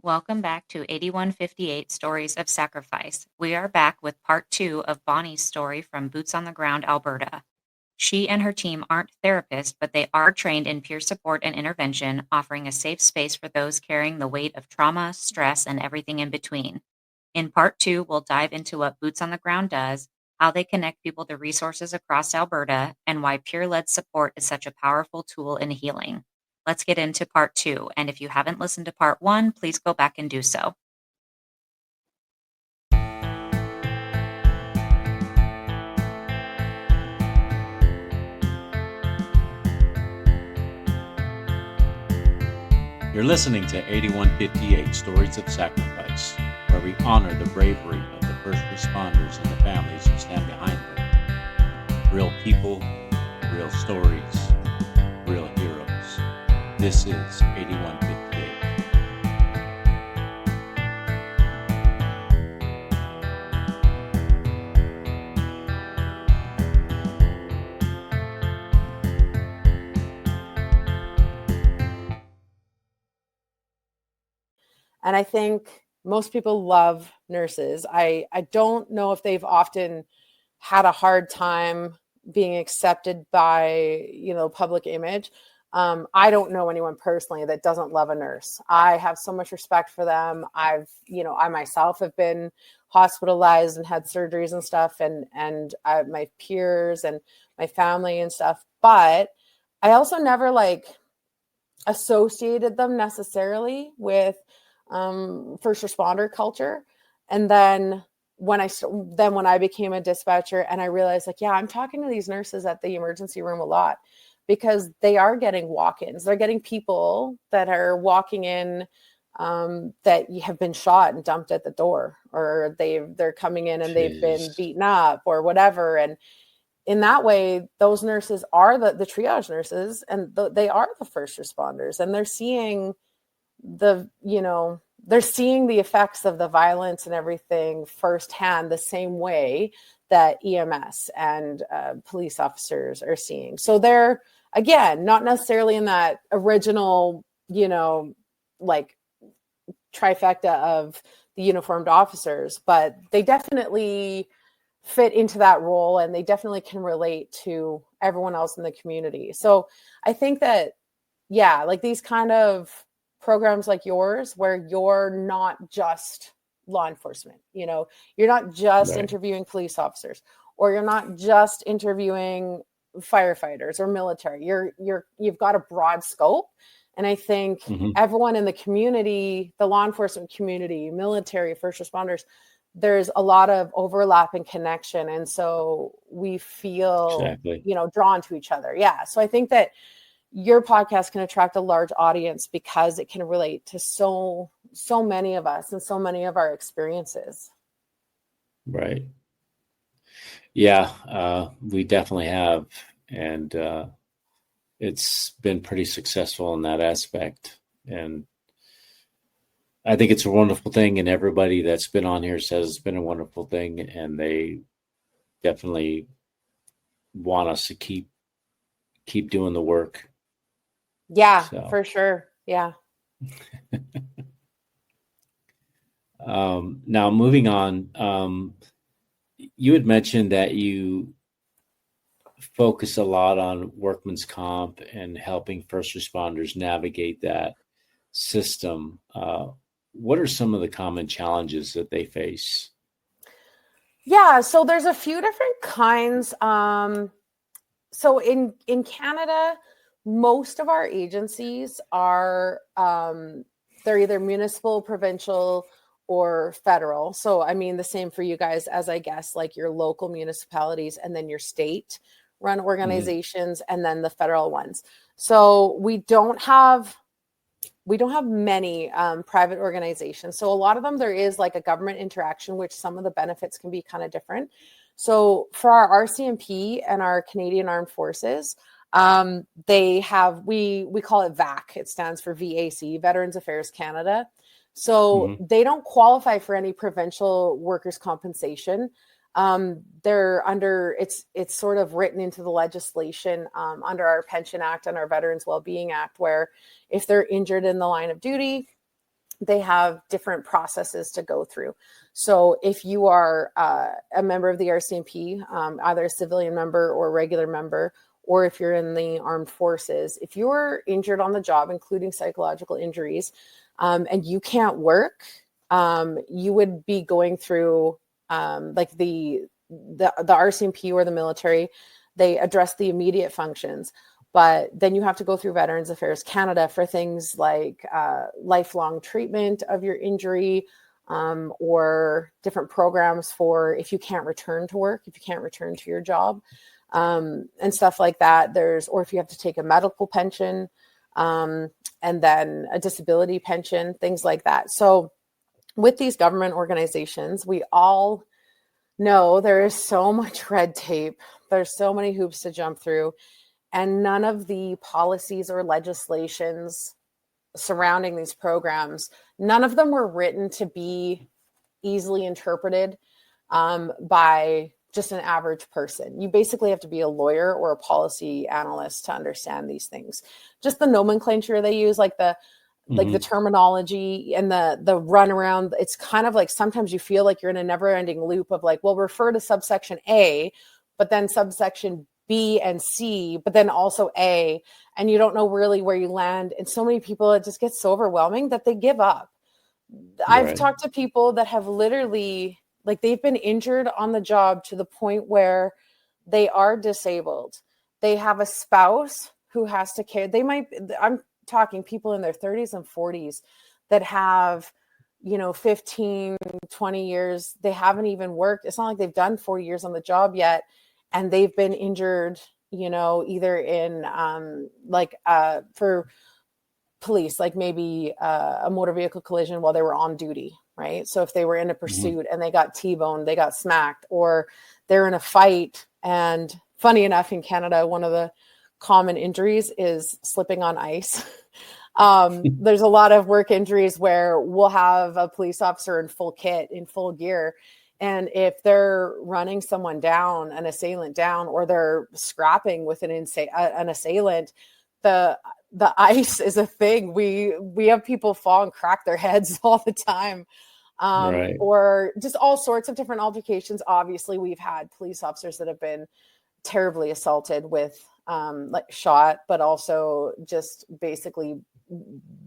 Welcome back to 8158 Stories of Sacrifice. We are back with part two of Bonnie's story from Boots on the Ground, Alberta. She and her team aren't therapists, but they are trained in peer support and intervention, offering a safe space for those carrying the weight of trauma, stress, and everything in between. In part two, we'll dive into what Boots on the Ground does, how they connect people to resources across Alberta, and why peer led support is such a powerful tool in healing. Let's get into part two. And if you haven't listened to part one, please go back and do so. You're listening to 8158 Stories of Sacrifice, where we honor the bravery of the first responders and the families who stand behind them. Real people, real stories, real heroes. This is 8158. And I think most people love nurses. I don't know if they've often had a hard time being accepted by, public image. I don't know anyone personally that doesn't love a nurse. I have so much respect for them. I myself have been hospitalized and had surgeries and stuff, and my peers and my family and stuff. But I also never associated them necessarily with first responder culture. And then when I became a dispatcher and I realized I'm talking to these nurses at the emergency room a lot, because they are getting walk-ins. They're getting people that are walking in that have been shot and dumped at the door, or they're coming in and they've been beaten up or whatever. And in that way, those nurses are the triage nurses, and they are the first responders, and they're seeing they're seeing the effects of the violence and everything firsthand, the same way that EMS and police officers are seeing. So they're, again, not necessarily in that original, trifecta of the uniformed officers, but they definitely fit into that role, and they definitely can relate to everyone else in the community. So I think that, these kind of programs like yours, where you're not just law enforcement, you're not just interviewing police officers, or you're not just interviewing firefighters or military. You've got a broad scope. And I think everyone in the community, the law enforcement community, military, first responders, there's a lot of overlap and connection. And so we feel, drawn to each other. Yeah. So I think that your podcast can attract a large audience because it can relate to so many of us and so many of our experiences. Right. Yeah, we definitely have. And it's been pretty successful in that aspect. And I think it's a wonderful thing. And everybody that's been on here says it's been a wonderful thing. And they definitely want us to keep doing the work. Yeah, for sure. Yeah. Now, moving on, you had mentioned that you focus a lot on workman's comp and helping first responders navigate that system. What are some of the common challenges that they face? Yeah, so there's a few different kinds. So in Canada, most of our agencies are they're either municipal, provincial, or federal. So I mean, the same for you guys as, I guess, like your local municipalities, and then your state run organizations, and then the federal ones. So we don't have many private organizations. So a lot of them, there is like a government interaction, which some of the benefits can be kind of different. So for our RCMP and our Canadian Armed Forces, they have, we call it VAC. It stands for VAC, Veterans Affairs Canada. So they don't qualify for any provincial workers' compensation. They're under, it's sort of written into the legislation under our Pension Act and our Veterans Wellbeing Act, where if they're injured in the line of duty, they have different processes to go through. So if you are a member of the RCMP, either a civilian member or a regular member, or if you're in the armed forces, if you're injured on the job, including psychological injuries, and you can't work, you would be going through like the RCMP or the military. They address the immediate functions, but then you have to go through Veterans Affairs Canada for things like lifelong treatment of your injury, or different programs for if you can't return to work, if you can't return to your job, and stuff like that. Or if you have to take a medical pension, and then a disability pension, things like that. So with these government organizations, we all know there is so much red tape. There's so many hoops to jump through. And none of the policies or legislations surrounding these programs, none of them were written to be easily interpreted by just an average person. You basically have to be a lawyer or a policy analyst to understand these things. Just the nomenclature they use, like the terminology and the runaround. It's kind of like sometimes you feel like you're in a never-ending loop of like, well, refer to subsection A, but then subsection B and C, but then also A, and you don't know really where you land. And so many people, it just gets so overwhelming that they give up. I've talked to people that have literally, like, they've been injured on the job to the point where they are disabled. They have a spouse who has to care. I'm talking people in their 30s and 40s that have, 15, 20 years. They haven't even worked. It's not like they've done 4 years on the job yet. And they've been injured, either in for police, like maybe a motor vehicle collision while they were on duty, right? So if they were in a pursuit and they got T-boned, they got smacked, or they're in a fight. And funny enough, in Canada, one of the common injuries is slipping on ice. There's a lot of work injuries where we'll have a police officer in full kit, in full gear. And if they're running someone down, an assailant down, or they're scrapping with an assailant, the ice is a thing. We have people fall and crack their heads all the time, or just all sorts of different altercations. Obviously, we've had police officers that have been terribly assaulted with shot, but also just basically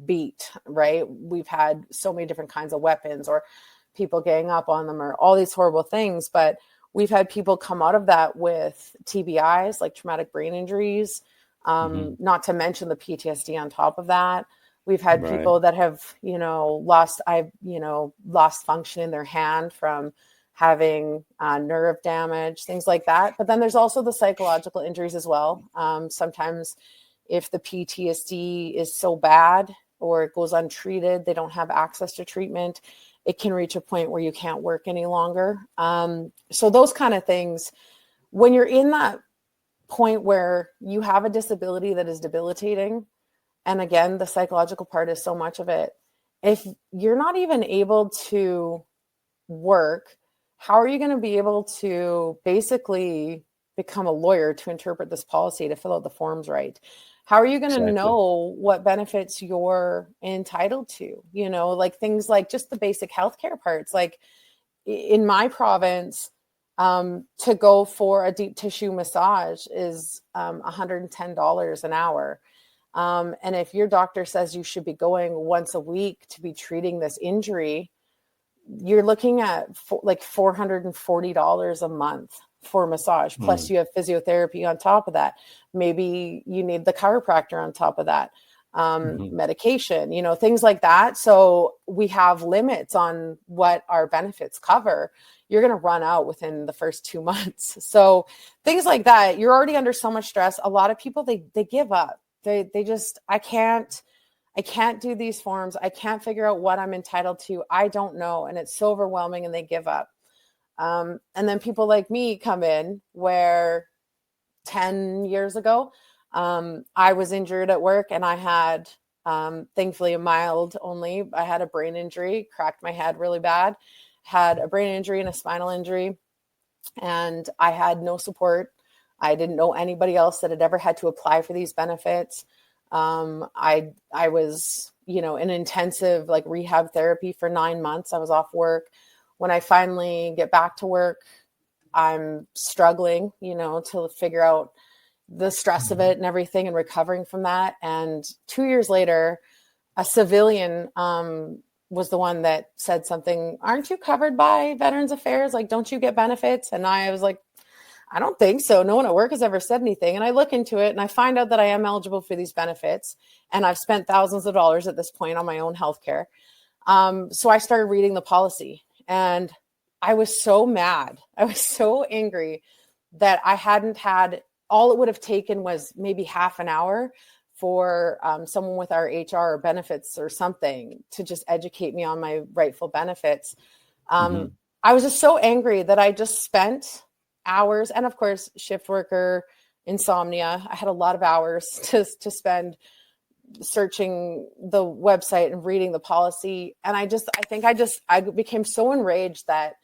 beat, right? We've had so many different kinds of weapons, or people gang up on them, or all these horrible things. But we've had people come out of that with TBIs, like traumatic brain injuries, not to mention the PTSD on top of that. We've had people that have, lost function in their hand from having nerve damage, things like that. But then there's also the psychological injuries as well. Sometimes if the PTSD is so bad or it goes untreated, they don't have access to treatment, it can reach a point where you can't work any longer. So those kind of things, when you're in that point where you have a disability that is debilitating, and again, the psychological part is so much of it, if you're not even able to work, how are you going to be able to basically become a lawyer to interpret this policy, to fill out the forms right? How are you going to know what benefits you're entitled to? Like things like just the basic healthcare parts. Like in my province, to go for a deep tissue massage is $110 an hour. And if your doctor says you should be going once a week to be treating this injury, you're looking at like $440 a month for massage. Plus you have physiotherapy on top of that. Maybe you need the chiropractor on top of that, medication, things like that. So we have limits on what our benefits cover. You're going to run out within the first 2 months. So things like that, you're already under so much stress. A lot of people, they give up. They just, I can't do these forms. I can't figure out what I'm entitled to. I don't know. And it's so overwhelming, and they give up. And then people like me come in where 10 years ago, I was injured at work, and I had, thankfully, a mild only. I had a brain injury, cracked my head really bad, had a brain injury and a spinal injury, and I had no support. I didn't know anybody else that had ever had to apply for these benefits. I was an intensive like rehab therapy for 9 months. I was off work. When I finally get back to work, I'm struggling, to figure out the stress of it and everything and recovering from that. And 2 years later, a civilian was the one that said something, aren't you covered by Veterans Affairs? Like, don't you get benefits? And I was like, I don't think so. No one at work has ever said anything. And I look into it and I find out that I am eligible for these benefits. And I've spent thousands of dollars at this point on my own healthcare. So I started reading the policy and I was so mad. I was so angry that I hadn't had, all it would have taken was maybe half an hour for someone with our HR or benefits or something to just educate me on my rightful benefits. I was just so angry that I just spent hours, and of course, shift worker, insomnia. I had a lot of hours to spend searching the website and reading the policy. And I became so enraged that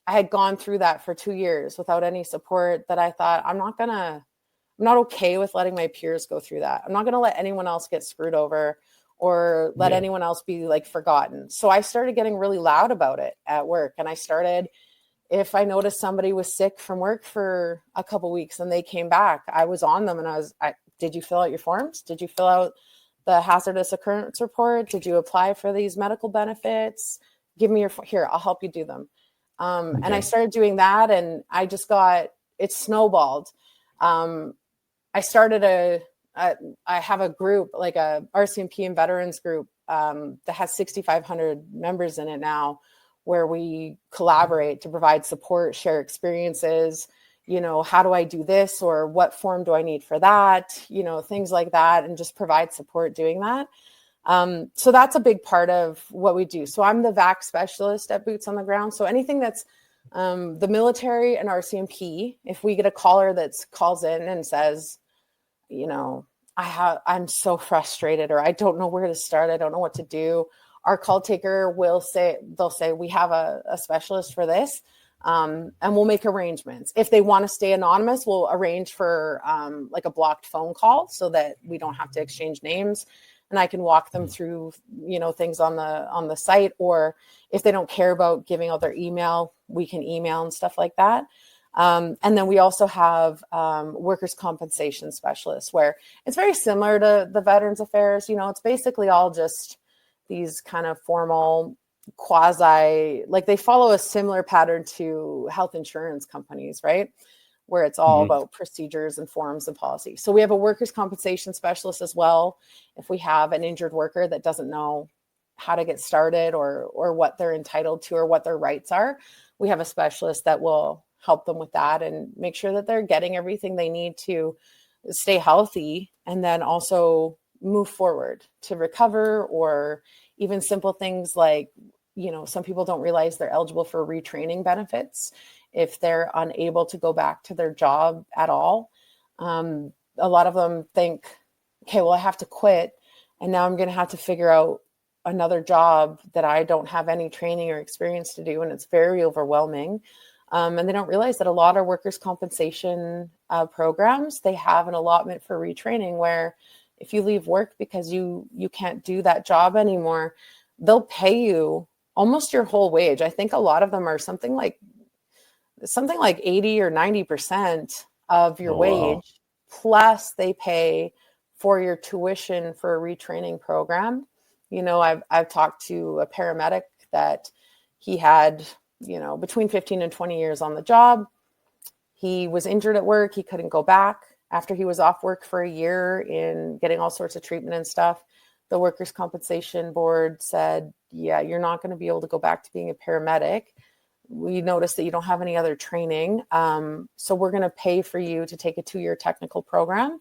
I had gone through that for 2 years without any support that I thought, I'm not okay with letting my peers go through that. I'm not going to let anyone else get screwed over or let anyone else be like forgotten. So I started getting really loud about it at work. And if I noticed somebody was sick from work for a couple of weeks and they came back, I was on them and did you fill out your forms? Did you fill out the hazardous occurrence report? Did you apply for these medical benefits? Give me here, I'll help you do them. And I started doing that and it snowballed. I started I have a group, like a RCMP and veterans group that has 6,500 members in it now, where we collaborate to provide support, share experiences, how do I do this or what form do I need for that, things like that, and just provide support doing that. So that's a big part of what we do. So I'm the VAC specialist at Boots on the Ground. So anything that's the military and RCMP, if we get a caller that calls in and says, I'm so frustrated, or I don't know where to start, I don't know what to do, our call taker they'll say, we have a specialist for this, and we'll make arrangements. If they want to stay anonymous, we'll arrange for like a blocked phone call so that we don't have to exchange names. And I can walk them through, things on the site, or if they don't care about giving out their email, we can email and stuff like that. And then we also have workers' compensation specialists, where it's very similar to the Veterans Affairs. It's basically all just these kind of formal quasi, like they follow a similar pattern to health insurance companies, right? Where it's all about procedures and forms and policy. So we have a workers' compensation specialist as well. If we have an injured worker that doesn't know how to get started or what they're entitled to or what their rights are, we have a specialist that will help them with that and make sure that they're getting everything they need to stay healthy and then also move forward to recover, or even simple things like, some people don't realize they're eligible for retraining benefits if they're unable to go back to their job at all. A lot of them think, okay, well, I have to quit and now I'm going to have to figure out another job that I don't have any training or experience to do. And it's very overwhelming. And they don't realize that a lot of workers' compensation programs, they have an allotment for retraining, where if you leave work because you can't do that job anymore, they'll pay you almost your whole wage. I think a lot of them are something like 80 or 90% of your wage. Wow. Plus they pay for your tuition for a retraining program. I've talked to a paramedic that he had, between 15 and 20 years on the job. He was injured at work. He couldn't go back after he was off work for a year in getting all sorts of treatment and stuff. The Workers' Compensation Board said, yeah, you're not going to be able to go back to being a paramedic. We noticed that you don't have any other training. So we're going to pay for you to take a 2-year technical program.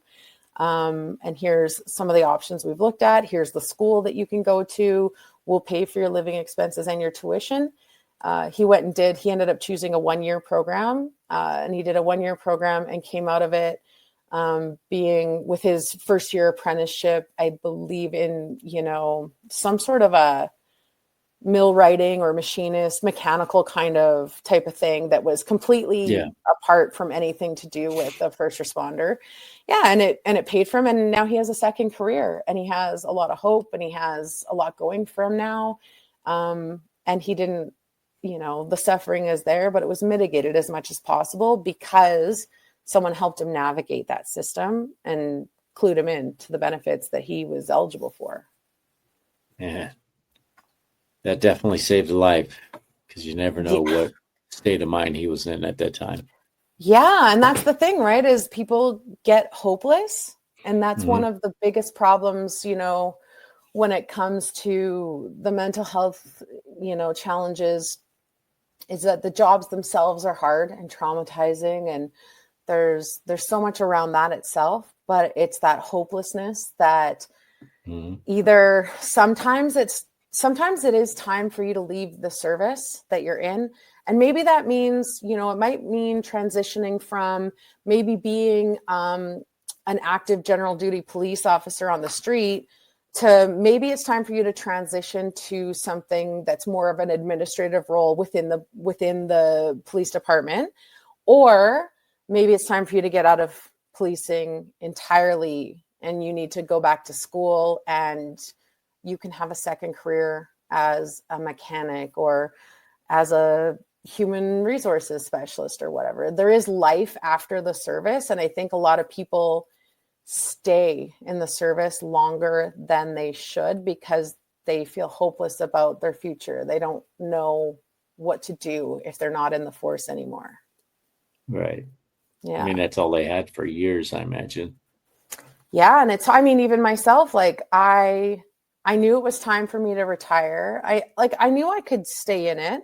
And here's some of the options we've looked at. Here's the school that you can go to. We'll pay for your living expenses and your tuition. He ended up choosing a 1-year program, and he did a 1-year program and came out of it being with his first year apprenticeship, I believe in, some sort of millwrighting or machinist, mechanical kind of type of thing that was completely apart from anything to do with a first responder. Yeah, and it paid for him, and now he has a second career, and he has a lot of hope, and he has a lot going for him now. And he didn't, the suffering is there, but it was mitigated as much as possible because someone helped him navigate that system and clued him in to the benefits that he was eligible for. Yeah. That definitely saved a life, because you never know what state of mind he was in at that time. Yeah, and that's the thing, right? Is people get hopeless, and that's one of the biggest problems, when it comes to the mental health, challenges, is that the jobs themselves are hard and traumatizing, and there's so much around that itself, but it's that hopelessness that either sometimes it is time for you to leave the service that you're in. And maybe that means, it might mean transitioning from maybe being an active general duty police officer on the street to maybe it's time for you to transition to something that's more of an administrative role within the police department. Or maybe it's time for you to get out of policing entirely and you need to go back to school and you can have a second career as a mechanic or as a human resources specialist or whatever. There is life after the service. And I think a lot of people stay in the service longer than they should because they feel hopeless about their future. They don't know what to do if they're not in the force anymore. Right. Yeah. I mean, that's all they had for years, I imagine. Yeah. And even myself, I knew it was time for me to retire. I knew I could stay in it.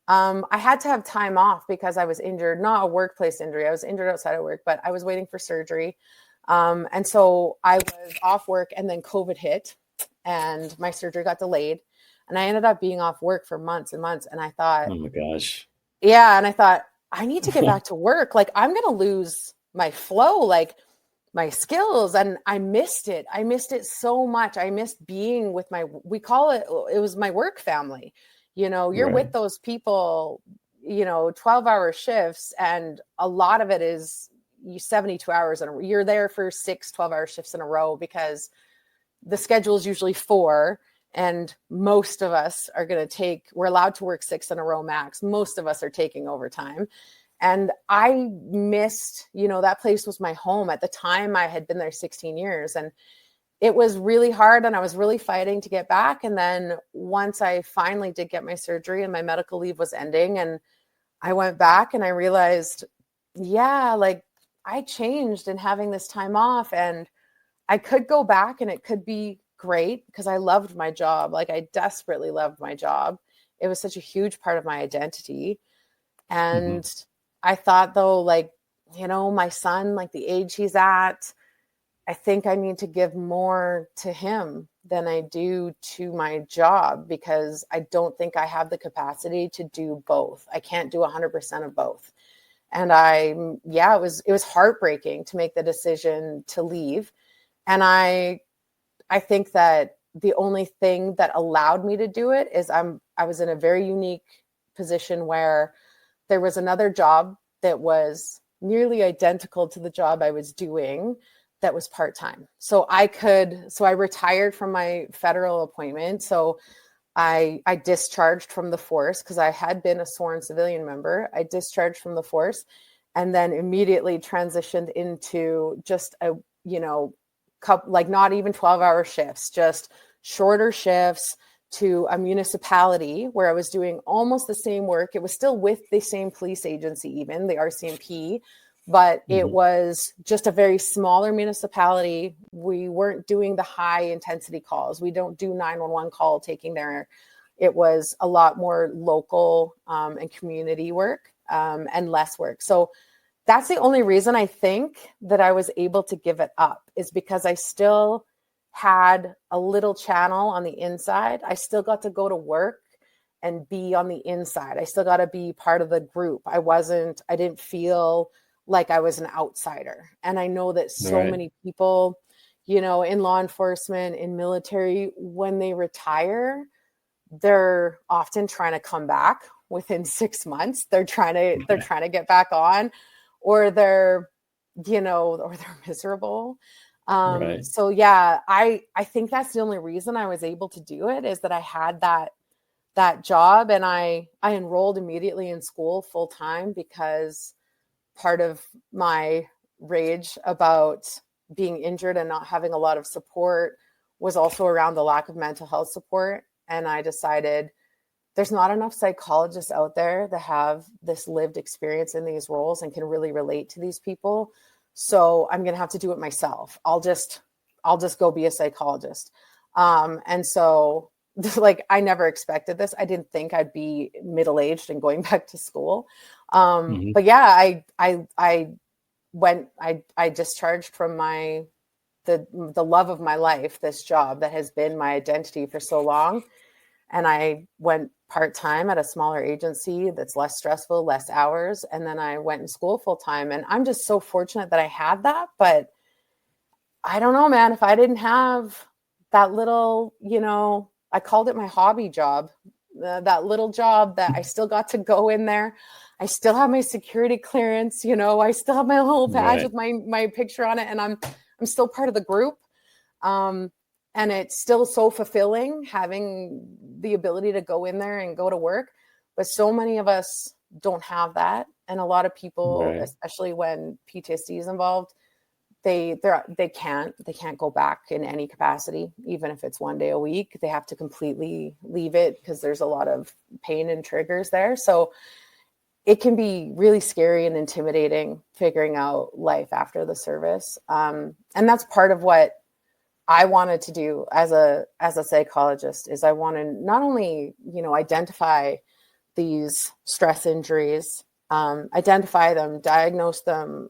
I had to have time off because I was injured, not a workplace injury. I was injured outside of work, but I was waiting for surgery. And so I was off work and then COVID hit and my surgery got delayed and I ended up being off work for months and months. And I thought, oh my gosh. Yeah. And I thought, I need to get back to work. I'm going to lose my flow, my skills. And I missed it. I missed it so much. I missed being with it was my work family. You're with those people, 12-hour shifts. And a lot of it is 72 hours. And you're there for 6 12-hour shifts in a row because the schedule is usually 4. And most of us are we're allowed to work 6 in a row max. Most of us are taking overtime. And I missed, that place was my home. At the time, I had been there 16 years and it was really hard and I was really fighting to get back. And then once I finally did get my surgery and my medical leave was ending and I went back and I realized, I changed in having this time off and I could go back and it could be great because I loved my job. I desperately loved my job. It was such a huge part of my identity. And I thought though, my son, the age he's at, I think I need to give more to him than I do to my job because I don't think I have the capacity to do both. I can't do 100% of both. And it was heartbreaking to make the decision to leave. And I think that the only thing that allowed me to do it is I was in a very unique position where there was another job that was nearly identical to the job I was doing that was part-time. So I retired from my federal appointment. So I discharged from the force because I had been a sworn civilian member. I discharged from the force and then immediately transitioned into just not even 12-hour shifts, just shorter shifts to a municipality where I was doing almost the same work. It was still with the same police agency, even the RCMP, but it was just a very smaller municipality. We weren't doing the high intensity calls. We don't do 911 call taking there. It was a lot more local and community work and less work. So that's the only reason I think that I was able to give it up is because I still had a little channel on the inside. I still got to go to work and be on the inside. I still got to be part of the group. I didn't feel like I was an outsider. And I know that so many people, in law enforcement, in military, when they retire, they're often trying to come back within 6 months. They're trying to get back on, or they're miserable. Right. So yeah, I think that's the only reason I was able to do it, is that I had that job, and I enrolled immediately in school full time, because part of my rage about being injured and not having a lot of support was also around the lack of mental health support. And I decided there's not enough psychologists out there that have this lived experience in these roles and can really relate to these people. So I'm going to have to do it myself. I'll just go be a psychologist. And so like, I never expected this. I didn't think I'd be middle-aged and going back to school. But yeah, I discharged from the love of my life, this job that has been my identity for so long. And I went part-time at a smaller agency that's less stressful, less hours. And then I went in school full-time, and I'm just so fortunate that I had that. But I don't know, man, if I didn't have that little, I called it my hobby job, that little job that I still got to go in there. I still have my security clearance, I still have my little badge with my picture on it, and I'm still part of the group. And it's still so fulfilling having the ability to go in there and go to work. But so many of us don't have that. And a lot of people, especially when PTSD is involved, they can't go back in any capacity, even if it's one day a week. They have to completely leave it because there's a lot of pain and triggers there. So it can be really scary and intimidating figuring out life after the service. And that's part of what I wanted to do as a psychologist, is I want to not only, identify these stress injuries, identify them, diagnose them,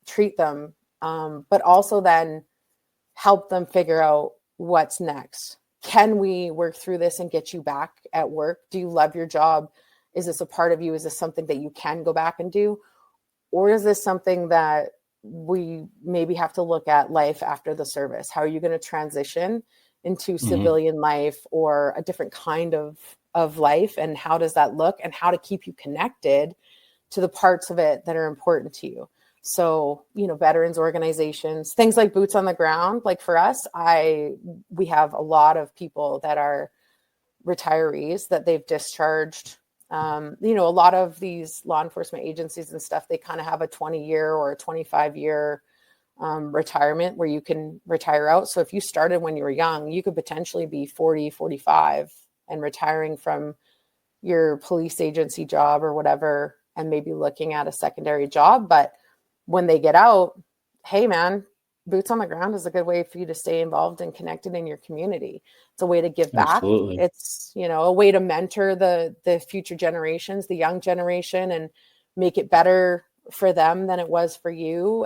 treat them, but also then help them figure out what's next. Can we work through this and get you back at work? Do you love your job? Is this a part of you? Is this something that you can go back and do? Or is this something that we maybe have to look at life after the service? How are you going to transition into civilian life or a different kind of life? And how does that look? And how to keep you connected to the parts of it that are important to you. So, veterans organizations, things like Boots on the Ground, like for us, we have a lot of people that are retirees that they've discharged. A lot of these law enforcement agencies and stuff, they kind of have a 20-year or a 25-year retirement where you can retire out. So if you started when you were young, you could potentially be 40, 45 and retiring from your police agency job or whatever, and maybe looking at a secondary job. But when they get out, hey man, Boots on the Ground is a good way for you to stay involved and connected in your community. It's a way to give back. Absolutely. It's, a way to mentor the future generations, the young generation, and make it better for them than it was for you.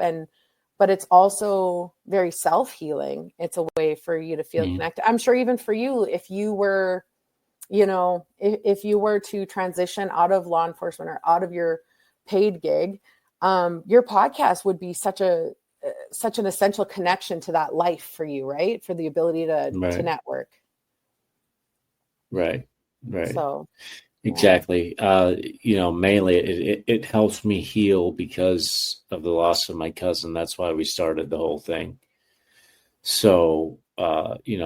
But it's also very self-healing. It's a way for you to feel connected. I'm sure even for you, if you were, if you were to transition out of law enforcement or out of your paid gig, your podcast would be such an essential connection to that life for you, right? For the ability to network. Right. So exactly. Mainly it helps me heal because of the loss of my cousin. That's why we started the whole thing. So,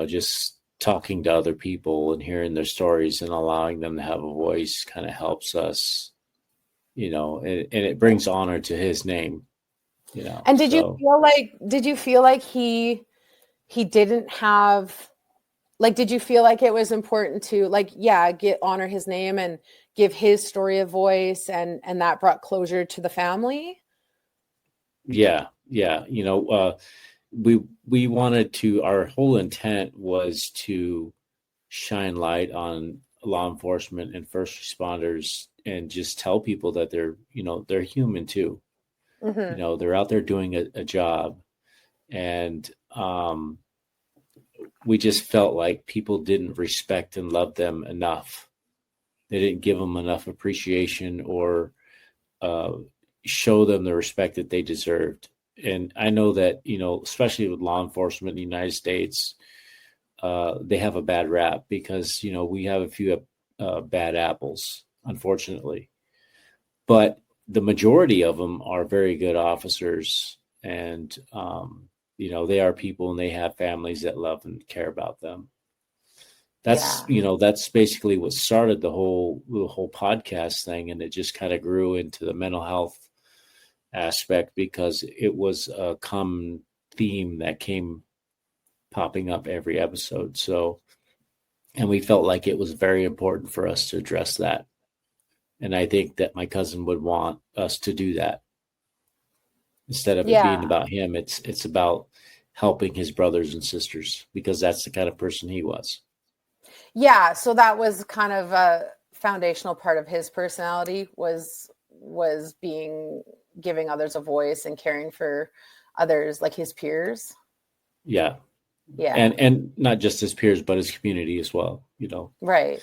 just talking to other people and hearing their stories and allowing them to have a voice kind of helps us, and it brings honor to his name. And did you feel like he didn't have, like, did you feel like it was important to honor his name and give his story a voice, and that brought closure to the family? Yeah. We wanted to, our whole intent was to shine light on law enforcement and first responders and just tell people that they're human too. They're out there doing a job, and we just felt like people didn't respect and love them enough. They didn't give them enough appreciation or show them the respect that they deserved. And I know that, especially with law enforcement in the United States, they have a bad rap because, we have a few bad apples, unfortunately. But the majority of them are very good officers, and they are people and they have families that love and care about them. That's Yeah. that's basically what started the whole podcast thing, and it just kind of grew into the mental health aspect because it was a common theme that came popping up every episode. So, and we felt like it was very important for us to address that. And I think that my cousin would want us to do that. Instead of it being Yeah. about him, it's about helping his brothers and sisters because that's the kind of person he was. Yeah. So that was kind of a foundational part of his personality was giving others a voice and caring for others, like his peers. Yeah. Yeah. And not just his peers, but his community as well. Right.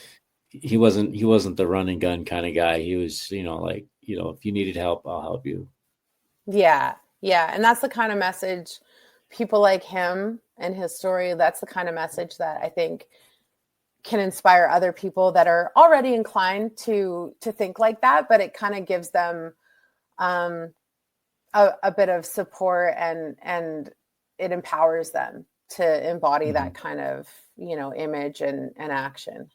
He wasn't the run and gun kind of guy. He was, if you needed help, I'll help you. Yeah. Yeah. And that's the kind of message people like him and his story, that's the kind of message that I think can inspire other people that are already inclined to think like that, but it kind of gives them a bit of support and it empowers them to embody that kind of, image and action.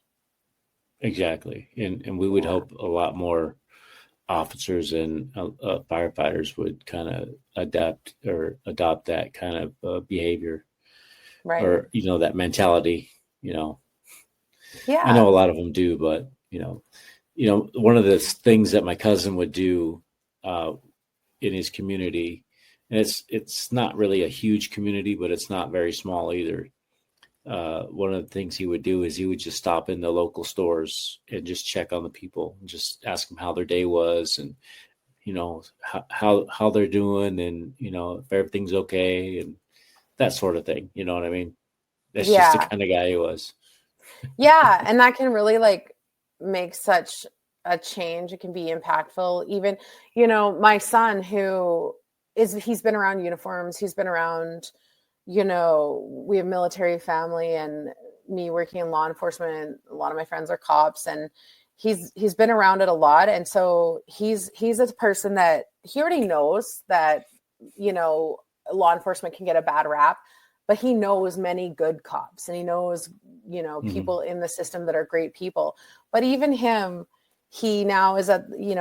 Exactly. And we would Yeah. hope a lot more officers and firefighters would kind of adapt or adopt that kind of behavior Right. or, that mentality, Yeah. I know a lot of them do, but, one of the things that my cousin would do in his community, and it's not really a huge community, but it's not very small either. One of the things he would do is he would just stop in the local stores and just check on the people and just ask them how their day was and how they're doing and if everything's okay and that sort of thing. You know what I mean? That's just the Yeah. kind of guy he was. Yeah. And that can really make such a change. It can be impactful. Even, my son he's been around uniforms. He's been around, we have military family and me working in law enforcement. A lot of my friends are cops and he's been around it a lot. And so he's a person that he already knows that, law enforcement can get a bad rap, but he knows many good cops and he knows, people in the system that are great people. But even him, he now is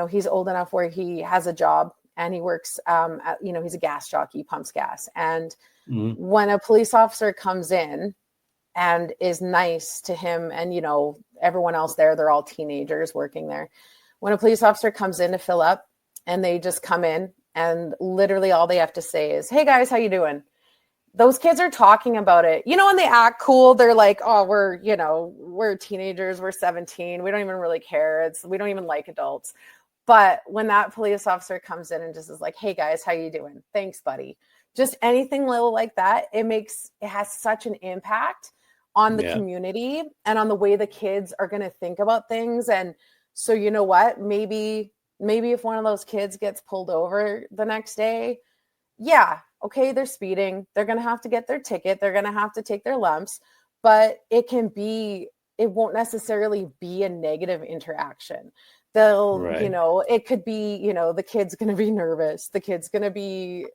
he's old enough where he has a job and he works, he's a gas jockey, pumps gas. And when a police officer comes in and is nice to him and, everyone else there, they're all teenagers working there. When a police officer comes in to fill up and they just come in and literally all they have to say is, "Hey guys, how you doing?" Those kids are talking about it, and they act cool. They're like, "Oh, we're teenagers. We're 17. We don't even really care. We don't even like adults." But when that police officer comes in and just is like, "Hey guys, how you doing? Thanks, buddy." Just anything little like that, it has such an impact on the community and on the way the kids are going to think about things. And so, you know what, maybe if one of those kids gets pulled over the next day, yeah, okay, they're speeding. They're going to have to get their ticket. They're going to have to take their lumps, but it won't necessarily be a negative interaction. It could be, the kid's going to be nervous. The kid's going to be,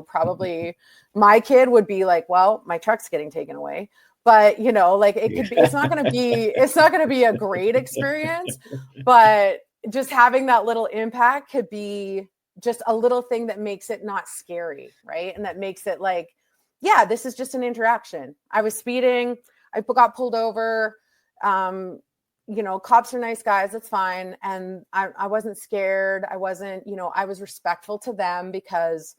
probably my kid would be like, well, my truck's getting taken away. But, it could be, it's not going to be a great experience, but just having that little impact could be just a little thing that makes it not scary. Right. And that makes it like, yeah, this is just an interaction. I was speeding. I got pulled over. Cops are nice guys. That's fine. And I wasn't scared. I wasn't, I was respectful to them because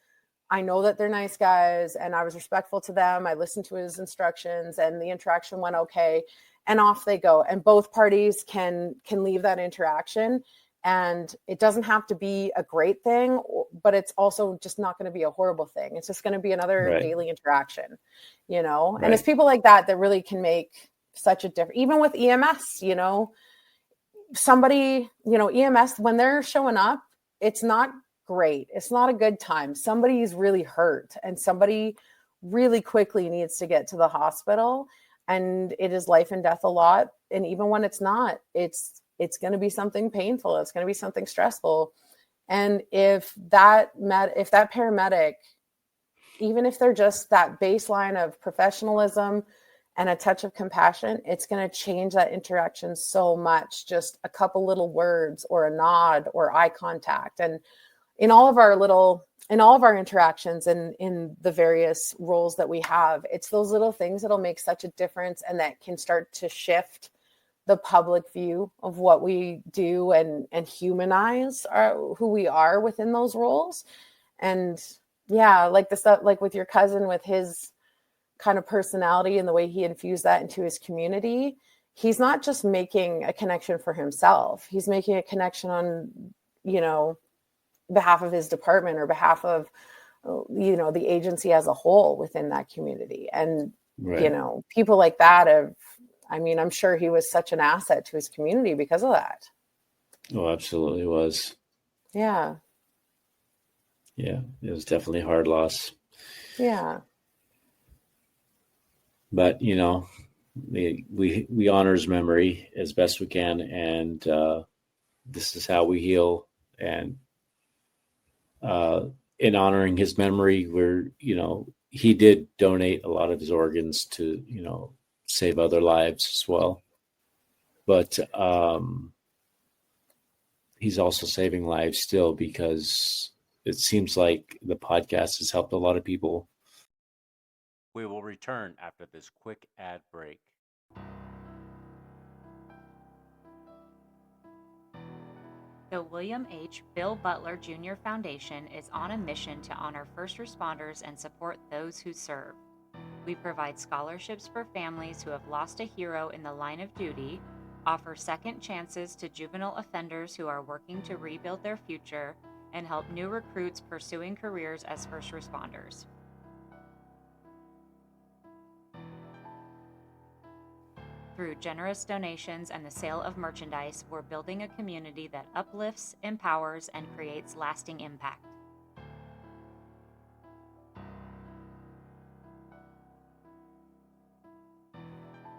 I know that they're nice guys and I was respectful to them. I listened to his instructions and the interaction went okay. And off they go. And both parties can leave that interaction. And it doesn't have to be a great thing, but it's also just not going to be a horrible thing. It's just going to be another daily interaction, and it's people like that really can make such a difference. Even with EMS, somebody, EMS, when they're showing up, it's not great. It's not a good time. Somebody's really hurt and somebody really quickly needs to get to the hospital. and it is life and death a lot. And even when it's not, it's going to be something painful. It's going to be something stressful. And if that paramedic, even if they're just that baseline of professionalism and a touch of compassion, it's going to change that interaction so much. Just a couple little words or a nod or eye contact. And in all of our interactions and in the various roles that we have, it's those little things that'll make such a difference, and that can start to shift the public view of what we do and humanize who we are within those roles. And yeah, like the stuff, like with your cousin, with his kind of personality and the way he infused that into his community, he's not just making a connection for himself. He's making a connection on, behalf of his department or behalf of, the agency as a whole within that community. And, Right. People like that I'm sure he was such an asset to his community because of that. Oh, absolutely was. Yeah. Yeah, it was definitely a hard loss. Yeah. But we honor his memory as best we can, and this is how we heal. And in honoring his memory, he did donate a lot of his organs to save other lives as well. But he's also saving lives still, because it seems like the podcast has helped a lot of people. We will return after this quick ad break. The William H. Bill Butler Jr. Foundation is on a mission to honor first responders and support those who serve. We provide scholarships for families who have lost a hero in the line of duty, offer second chances to juvenile offenders who are working to rebuild their future, and help new recruits pursuing careers as first responders. Through generous donations and the sale of merchandise, we're building a community that uplifts, empowers, and creates lasting impact.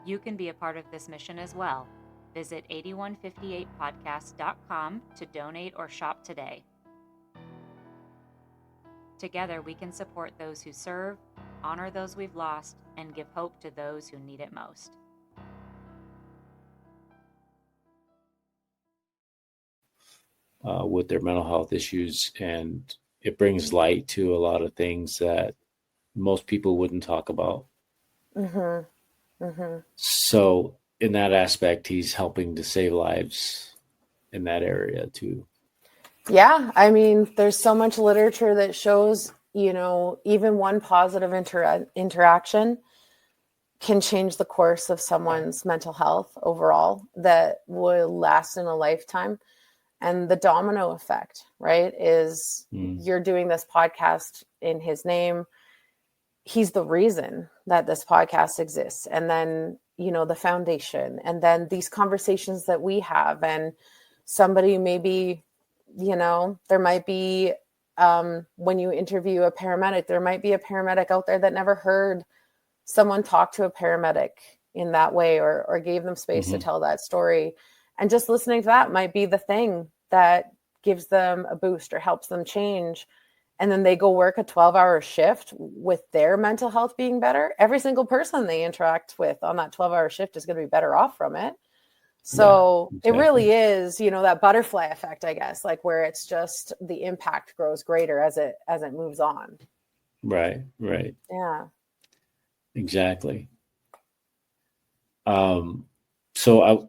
You can be a part of this mission as well. Visit 8158podcast.com to donate or shop today. Together, we can support those who serve, honor those we've lost, and give hope to those who need it most. With their mental health issues, and it brings light to a lot of things that most people wouldn't talk about. Mm-hmm. Mm-hmm. So in that aspect, he's helping to save lives in that area too. Yeah, there's so much literature that shows, even one positive interaction can change the course of someone's mental health overall, that will last in a lifetime. And the domino effect, right, is you're doing this podcast in his name. He's the reason that this podcast exists. And then, the foundation, and then these conversations that we have, and somebody maybe, there might be, when you interview a paramedic, there might be a paramedic out there that never heard someone talk to a paramedic in that way, or gave them space to tell that story. And just listening to that might be the thing that gives them a boost or helps them change. And then they go work a 12-hour shift with their mental health being better. Every single person they interact with on that 12-hour shift is going to be better off from it. So yeah, exactly. It really is, that butterfly effect, I guess, like where it's just the impact grows greater as it moves on. Right. Yeah. Exactly. So I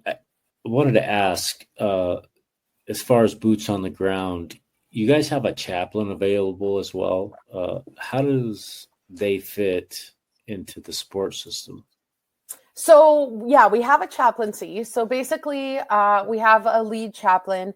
wanted to ask, as far as boots on the ground, you guys have a chaplain available as well. How does they fit into the support system? So yeah, we have a chaplaincy. So basically, we have a lead chaplain.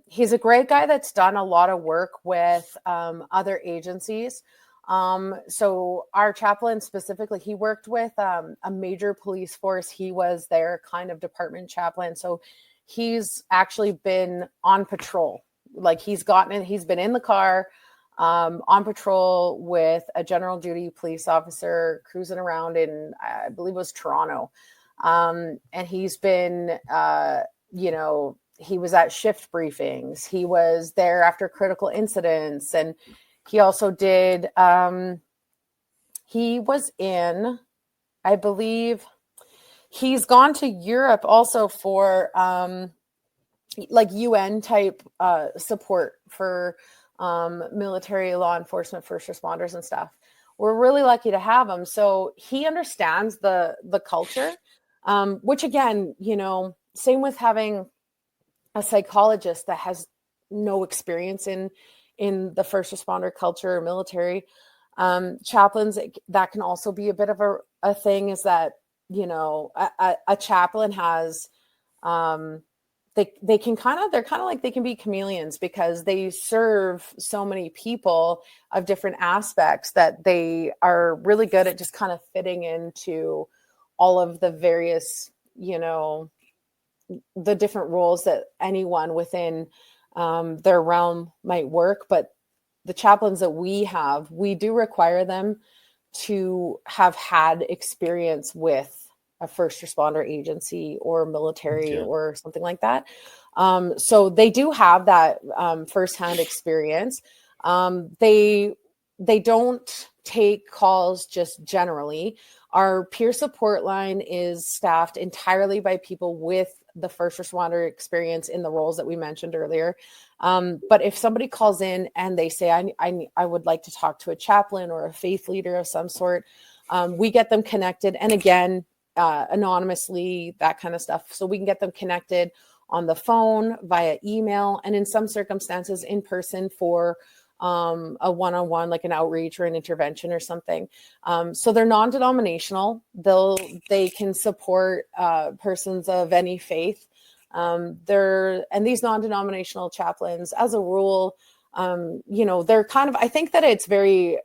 He's a great guy that's done a lot of work with other agencies. So our chaplain specifically, he worked with a major police force. He was their kind of department chaplain. So he's actually been on patrol. Like he's been in the car on patrol with a general duty police officer cruising around in, I believe it was Toronto. And he's been, he was at shift briefings. He was there after critical incidents. And he also did, he was in, I believe, he's gone to Europe also for like UN type support for military, law enforcement, first responders and stuff. We're really lucky to have him. So he understands the culture, which again, same with having a psychologist that has no experience in the first responder culture or military. Chaplains, that can also be a bit of a thing, is that, a chaplain has, they can they're kind of like, they can be chameleons because they serve so many people of different aspects that they are really good at just kind of fitting into all of the various, the different roles that anyone within their realm might work. But the chaplains that we do require them to have had experience with a first responder agency or military or something like that. So they do have that firsthand experience. They don't take calls just generally. Our peer support line is staffed entirely by people with the first responder experience in the roles that we mentioned earlier. But if somebody calls in and they say, I would like to talk to a chaplain or a faith leader of some sort, we get them connected. And again, anonymously, that kind of stuff. So we can get them connected on the phone, via email, and in some circumstances in person for a one-on-one, like an outreach or an intervention or something. So they're non-denominational. They can support persons of any faith. And these non-denominational chaplains, as a rule, they're kind of, I think that it's very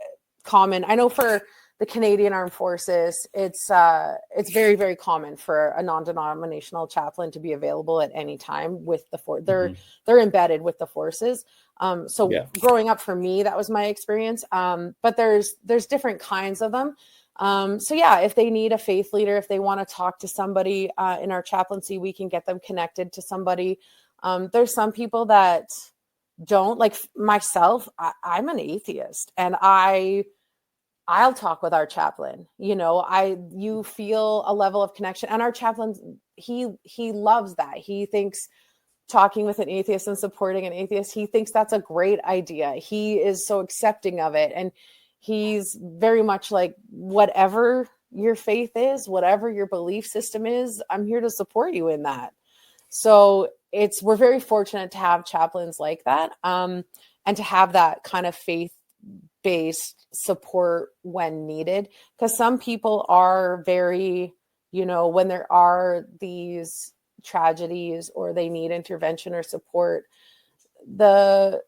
common. I know for the Canadian Armed Forces, it's very, very common for a non-denominational chaplain to be available at any time with the force. They're embedded with the forces. Growing up for me, that was my experience. But there's different kinds of them. If they need a faith leader, if they want to talk to somebody in our chaplaincy, we can get them connected to somebody. There's some people that don't, like myself. I'm an atheist, and I'll talk with our chaplain. You feel a level of connection, and our chaplain, he loves that. He thinks talking with an atheist and supporting an atheist, he thinks that's a great idea. He is so accepting of it. And he's very much like, whatever your faith is, whatever your belief system is, I'm here to support you in that. So we're very fortunate to have chaplains like that, and to have that kind of faith-based support when needed. Because some people are very, when there are these tragedies or they need intervention or support, the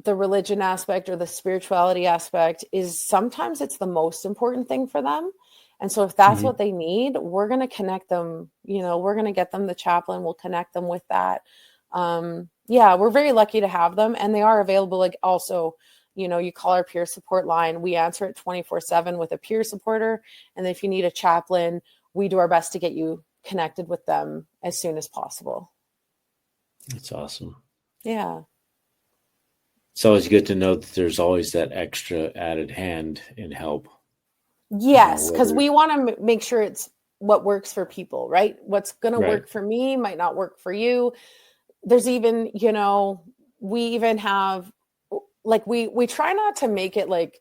religion aspect or the spirituality aspect is sometimes it's the most important thing for them. And so if that's what they need, we're going to connect them, we're going to get them the chaplain, we'll connect them with that. We're very lucky to have them, and they are available. Like also, you call our peer support line, we answer it 24/7 with a peer supporter. And if you need a chaplain, we do our best to get you connected with them as soon as possible. That's awesome. Yeah. It's always good to know that there's always that extra added hand in help. Yes, because we want to make sure it's what works for people, right? What's going to work for me might not work for you. There's even, we even have, like, we try not to make it like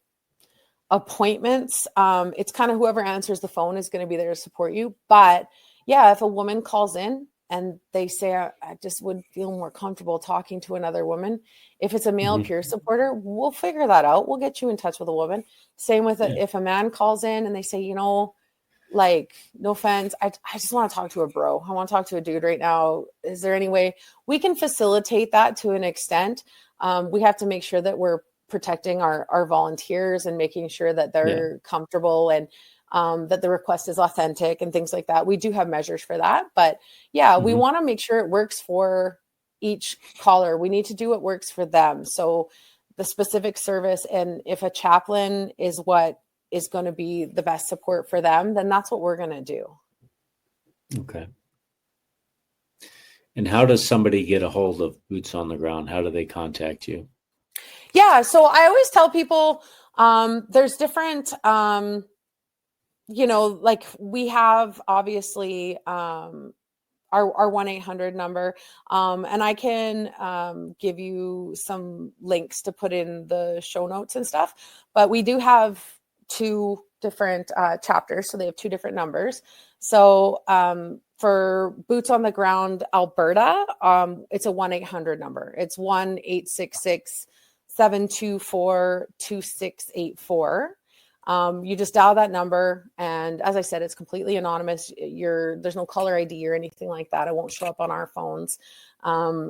appointments. It's kind of whoever answers the phone is going to be there to support you. But yeah, if a woman calls in and they say, I just would feel more comfortable talking to another woman, if it's a male peer supporter, we'll figure that out. We'll get you in touch with a woman. Same with if a man calls in and they say, like, no offense, I just want to talk to a bro. I want to talk to a dude right now. Is there any way we can facilitate that to an extent? We have to make sure that we're protecting our volunteers and making sure that they're comfortable and that the request is authentic and things like that. We do have measures for that, but we want to make sure it works for each caller. We need to do what works for them. So the specific service. And if a chaplain is what is going to be the best support for them, then that's what we're going to do. Okay. And how does somebody get a hold of Boots on the Ground? How do they contact you? Yeah. So I always tell people there's different, like we have obviously our 1-800 number. And I can give you some links to put in the show notes and stuff. But we do have 2 different chapters. So they have 2 different numbers. So for Boots on the Ground Alberta, it's a 1-800 number. It's 1-866-724-2684. You just dial that number, and as I said, it's completely anonymous. There's no caller ID or anything like that. It won't show up on our phones.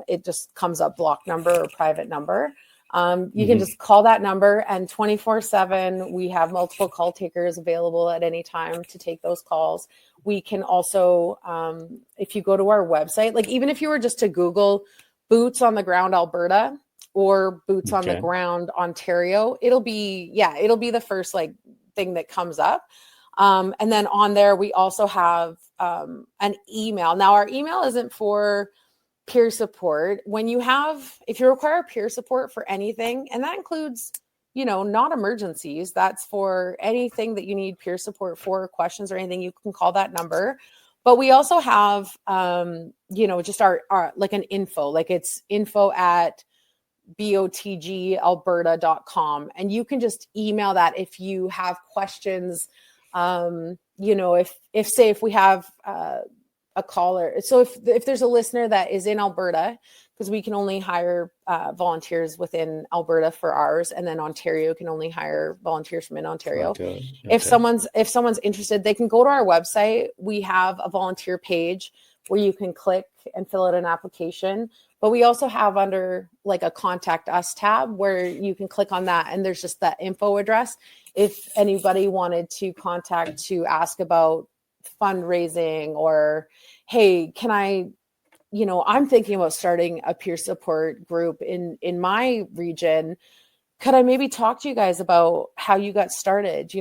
It just comes up block number or private number. You can just call that number, and 24/7, we have multiple call takers available at any time to take those calls. We can also, if you go to our website, like even if you were just to Google Boots on the Ground Alberta or Boots on the Ground Ontario, it'll be the first like thing that comes up. And then on there, we also have an email. Now our email isn't for peer support. If you require peer support for anything, and that includes, not emergencies, that's for anything that you need peer support for, questions or anything, you can call that number. But we also have, just our like an info, like it's info@botgalberta.com. And you can just email that if you have questions. If we have a caller. So if there's a listener that is in Alberta, because we can only hire volunteers within Alberta for ours, and then Ontario can only hire volunteers from in Ontario. Okay. If someone's interested, they can go to our website. We have a volunteer page where you can click and fill out an application. But we also have under like a contact us tab where you can click on that, and there's just that info address. If anybody wanted to contact to ask about fundraising, or, hey, can I, I'm thinking about starting a peer support group in my region. Could I maybe talk to you guys about how you got started?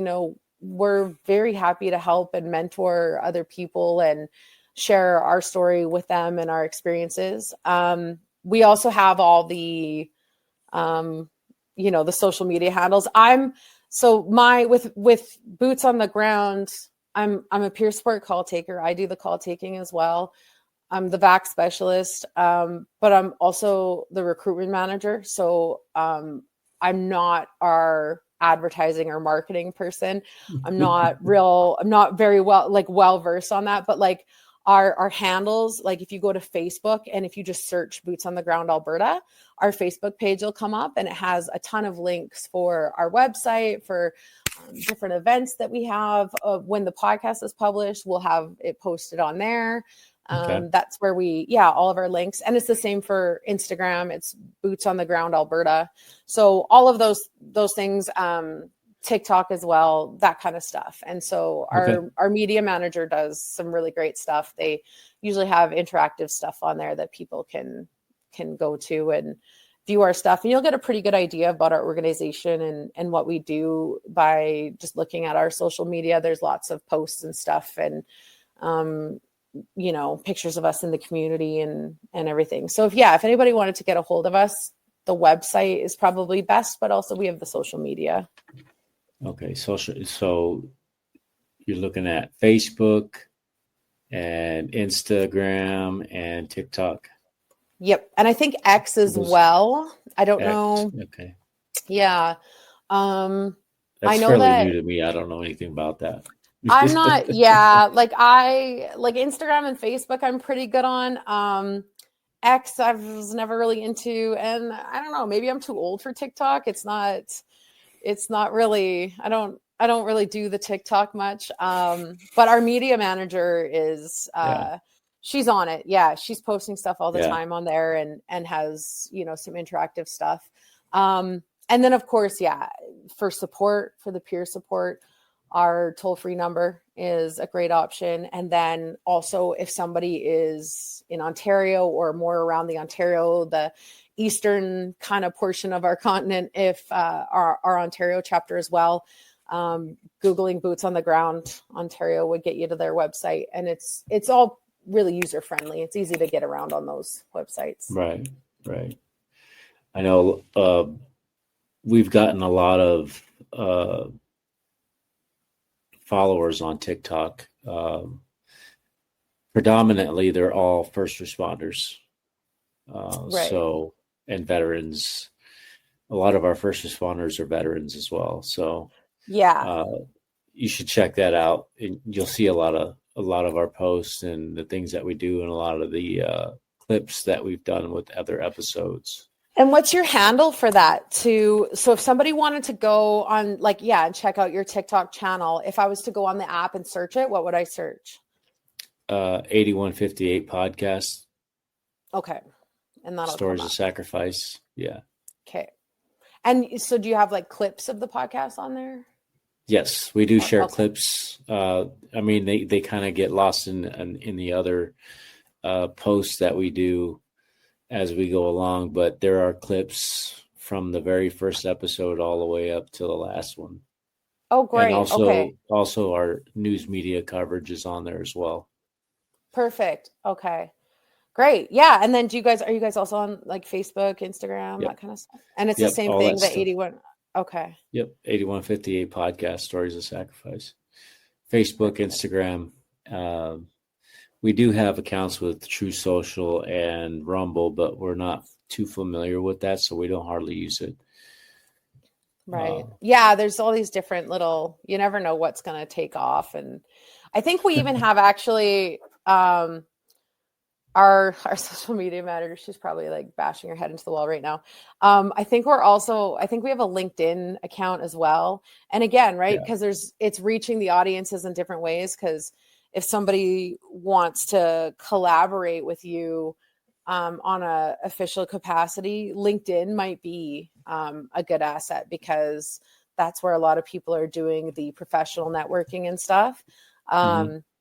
We're very happy to help and mentor other people and share our story with them and our experiences. We also have all the, the social media handles. With Boots on the Ground, I'm a peer support call taker. I do the call taking as well. I'm the VAC specialist, but I'm also the recruitment manager. So I'm not our advertising or marketing person. I'm not very well versed on that, but like our handles, like if you go to Facebook and if you just search Boots on the Ground Alberta, our Facebook page will come up, and it has a ton of links for our website, for different events that we have. When the podcast is published, we'll have it posted on there. That's where all of our links. And it's the same for Instagram. It's Boots on the Ground Alberta. So all of those things, TikTok as well, that kind of stuff. And so our media manager does some really great stuff. They usually have interactive stuff on there that people can go to and view our stuff. And you'll get a pretty good idea about our organization and what we do by just looking at our social media. There's lots of posts and stuff, and pictures of us in the community and everything. So if anybody wanted to get a hold of us, the website is probably best, but also we have the social media. Okay. So you're looking at Facebook and Instagram and TikTok. Yep. And I think X as well. I don't know. Okay. Yeah. That's I know fairly that new to me. I don't know anything about that. I'm not, like Instagram and Facebook, I'm pretty good on. X, I was never really into, and I don't know, maybe I'm too old for TikTok. It's not really, I don't really do the TikTok much. But our media manager is, she's on it. Yeah. She's posting stuff all the time on there and has, some interactive stuff. And then of course, for the peer support, our toll-free number is a great option. And then also if somebody is in Ontario or more around the Ontario, the eastern kind of portion of our continent, if our Ontario chapter as well. Googling Boots on the Ground Ontario would get you to their website, and it's all really user friendly. It's easy to get around on those websites. Right. I know we've gotten a lot of followers on TikTok. Predominantly, they're all first responders. Right. So, and veterans. A lot of our first responders are veterans as well. So, Yeah. You should check that out. And you'll see a lot of our posts and the things that we do, and a lot of the clips that we've done with other episodes. And what's your handle for that? So if somebody wanted to go on, and check out your TikTok channel, if I was to go on the app and search it, what would I search? 8158 podcast. Okay. And that'll Stories come of up. Sacrifice. Yeah. Okay. And so do you have like clips of the podcast on there? Yes, we do share Okay. clips. I mean, they kind of get lost in the other posts that we do as we go along, but there are clips from the very first episode all the way up to the last one. Oh, great. And Okay. also our news media coverage is on there as well. Perfect. Okay. Great. Yeah. And then are you guys also on like Facebook, Instagram, Yep. that kind of stuff? And it's Yep, the same all thing, that the stuff. 81. Okay. Yep, 8158 podcast, Stories of Sacrifice. Facebook, Instagram. We do have accounts with True Social and Rumble, but we're not too familiar with that, so we don't hardly use it. Right. Yeah. There's all these different you never know what's going to take off. And I think we even have actually, our social media manager, she's probably like bashing her head into the wall right now. I think we have a LinkedIn account as well. And again, right, because it's reaching the audiences in different ways. Because if somebody wants to collaborate with you on a official capacity, LinkedIn might be a good asset, because that's where a lot of people are doing the professional networking and stuff.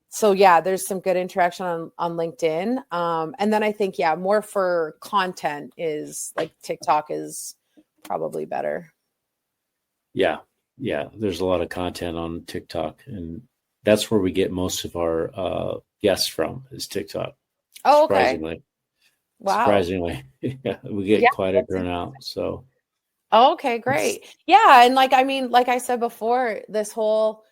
So yeah, there's some good interaction on LinkedIn. And then I think, more for content is like TikTok is probably better. Yeah. There's a lot of content on TikTok, and that's where we get most of our guests from, is TikTok. Oh, okay. Surprisingly. Wow. Surprisingly. Yeah, we get quite a turnout. So. Oh, okay, great. Yeah. And like I said before, this whole,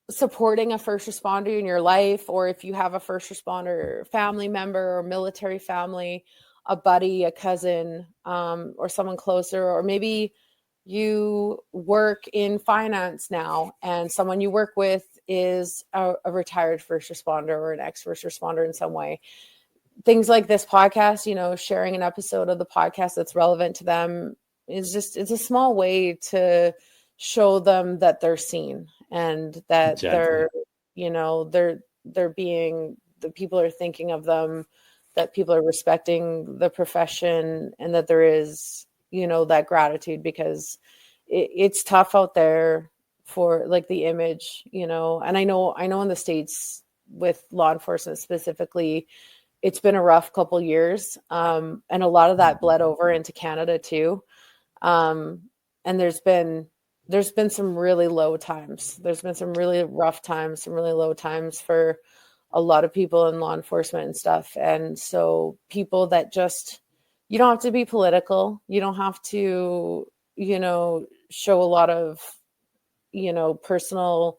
supporting a first responder in your life, or if you have a first responder family member or military family, a buddy, a cousin, or someone closer, or maybe you work in finance now and someone you work with is a retired first responder or an ex-first responder in some way. Things like this podcast, sharing an episode of the podcast that's relevant to them it's a small way to show them that they're seen, and that they're being, the people are thinking of them, that people are respecting the profession, and that there is, that gratitude, because it's tough out there for like the image, and I know in the States with law enforcement specifically, it's been a rough couple years. And a lot of that bled over into Canada too. And there's been some really low times. There's been some really rough times, some really low times for a lot of people in law enforcement and stuff. And so people that you don't have to be political. You don't have to, show a lot of, personal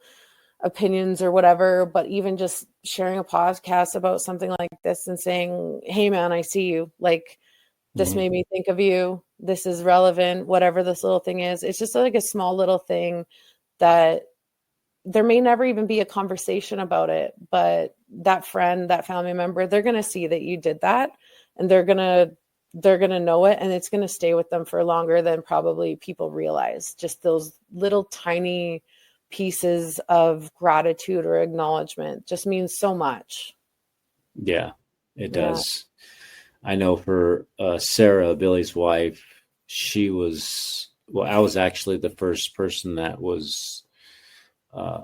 opinions or whatever, but even just sharing a podcast about something like this and saying, hey man, I see you. Like, this made me think of you. This is relevant, whatever this little thing is. It's just like a small little thing that there may never even be a conversation about it, but that friend, that family member, they're going to see that you did that, and they're going to know it, and it's going to stay with them for longer than probably people realize. Just those little tiny pieces of gratitude or acknowledgement just means so much. Yeah, it does. I know for Sarah, Billy's wife, I was actually the first person that was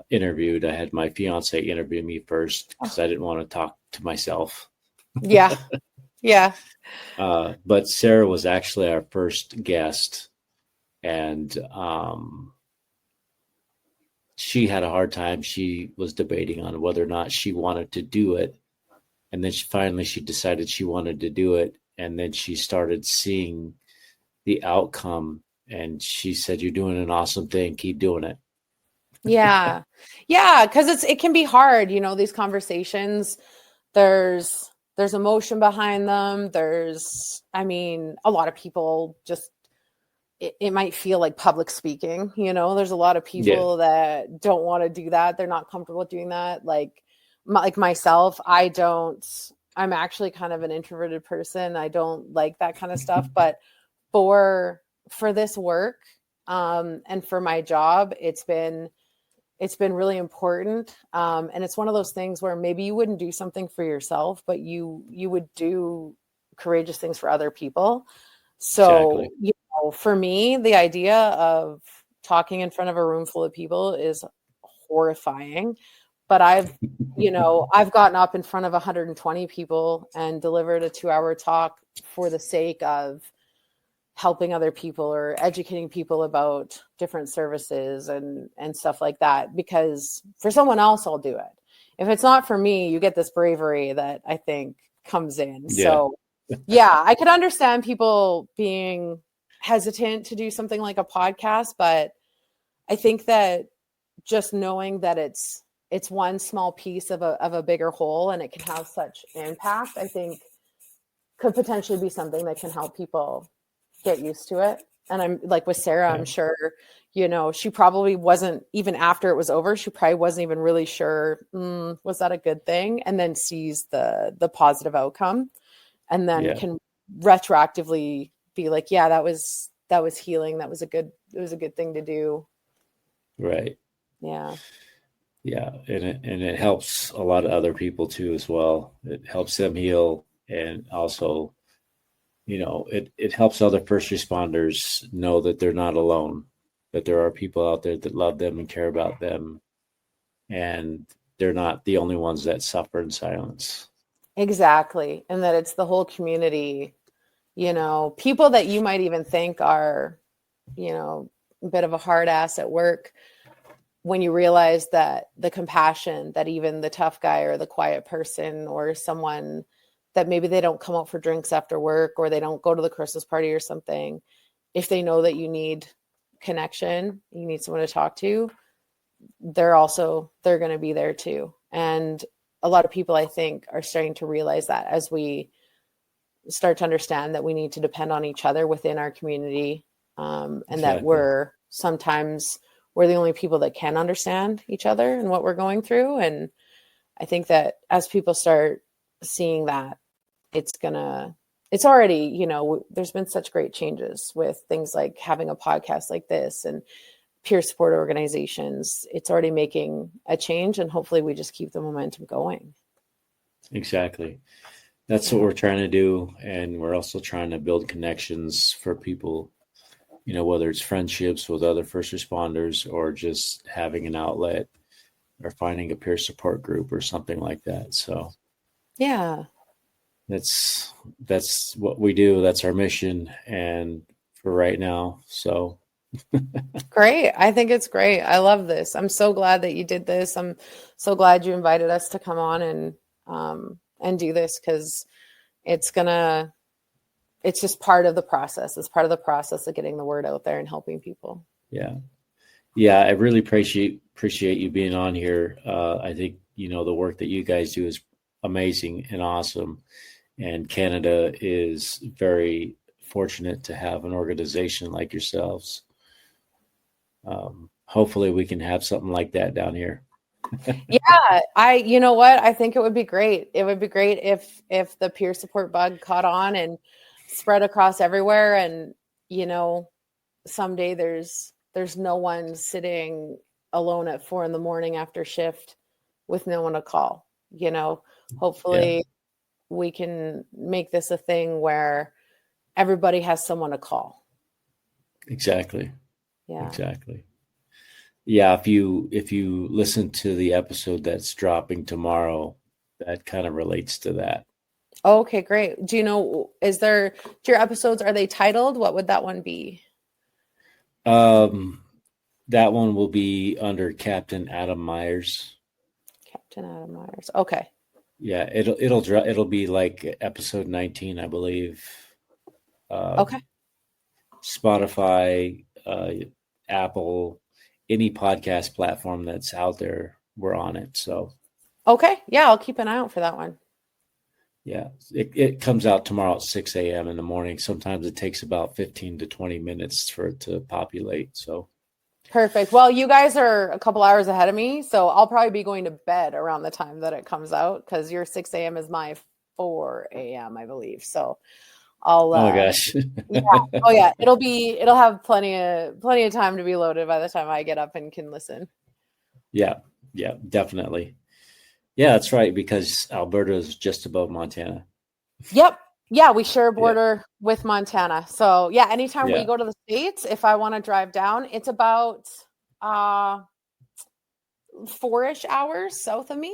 interviewed. I had my fiance interview me first because I didn't want to talk to myself. Yeah. Yeah. But Sarah was actually our first guest, and she had a hard time. She was debating on whether or not she wanted to do it. And then she decided she wanted to do it. And then she started seeing the outcome. And she said, "You're doing an awesome thing. Keep doing it." Yeah. Yeah. Cause it can be hard, these conversations, there's emotion behind them. A lot of people just, it might feel like public speaking, there's a lot of Yeah. people that don't want to do that. They're not comfortable doing that. Like myself, I'm actually kind of an introverted person. I don't like that kind of stuff, but for this work, and for my job, it's been really important. And it's one of those things where maybe you wouldn't do something for yourself, but you would do courageous things for other people. So, Exactly. for me, the idea of talking in front of a room full of people is horrifying. But I've gotten up in front of 120 people and delivered a 2-hour talk for the sake of helping other people or educating people about different services and stuff like that, because for someone else, I'll do it. If it's not for me, you get this bravery that I think comes in. Yeah. So yeah, I could understand people being hesitant to do something like a podcast, but I think that just knowing that it's one small piece of a bigger whole and it can have such impact, I think could potentially be something that can help people get used to it. And I'm like with Sarah, I'm sure, she probably wasn't, even after it was over, she probably wasn't even really sure, was that a good thing? And then sees the positive outcome and then can retroactively be like, yeah, that was healing. It was a good thing to do. Right. Yeah. Yeah. And it helps a lot of other people too, as well. It helps them heal. And also, it helps other first responders know that they're not alone, that there are people out there that love them and care about them. And they're not the only ones that suffer in silence. Exactly. And that it's the whole community, people that you might even think are, a bit of a hard ass at work, when you realize that the compassion that even the tough guy or the quiet person or someone that maybe they don't come out for drinks after work or they don't go to the Christmas party or something, if they know that you need connection, you need someone to talk to, they're going to be there too. And a lot of people, I think, are starting to realize that as we start to understand that we need to depend on each other within our community, and that we're the only people that can understand each other and what we're going through. And I think that as people start seeing that, it's already, there's been such great changes with things like having a podcast like this and peer support organizations. It's already making a change, and hopefully we just keep the momentum going. Exactly. That's what we're trying to do. And we're also trying to build connections for people, whether it's friendships with other first responders or just having an outlet or finding a peer support group or something like that. So yeah, that's what we do. That's our mission. And for right now. So great. I think it's great. I love this. I'm so glad that you did this. I'm so glad you invited us to come on and do this, because it's just part of the process. It's part of the process of getting the word out there and helping people. Yeah. Yeah. I really appreciate you being on here. I think, the work that you guys do is amazing and awesome. And Canada is very fortunate to have an organization like yourselves. Hopefully we can have something like that down here. Yeah, you know what? I think it would be great. It would be great if the peer support bug caught on and spread across everywhere. And, someday there's no one sitting alone at 4 a.m. after shift with no one to call. Hopefully we can make this a thing where everybody has someone to call. Exactly. Yeah. Exactly. Yeah, if you listen to the episode that's dropping tomorrow, that kind of relates to that. Okay, great. Do you know, do your episodes, are they titled? What would that one be? That one will be under Captain Adam Myers. Captain Adam Myers. Okay. Yeah, it'll be like episode 19, I believe. Okay. Spotify, Apple, any podcast platform that's out there, we're on it. So Okay. Yeah, I'll keep an eye out for that one. yeah, it comes out tomorrow at 6 a.m. in the morning. Sometimes it takes about 15 to 20 minutes for it to populate. So Perfect. Well, you guys are a couple hours ahead of me, so I'll probably be going to bed around the time that it comes out because your 6 a.m. is my 4 a.m., I believe. So I'll oh my gosh. yeah. Oh yeah, it'll have plenty of time to be loaded by the time I get up and can listen. Yeah, definitely. Yeah, that's right, because Alberta is just above Montana. Yep. Yeah, we share a border with Montana. So yeah, anytime we go to the States, if I want to drive down, it's about 4-ish hours south of me.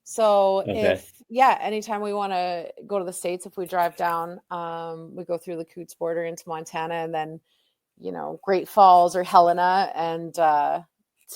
So anytime we want to go to the States, if we drive down, we go through the Coots border into Montana, and then, Great Falls or Helena, and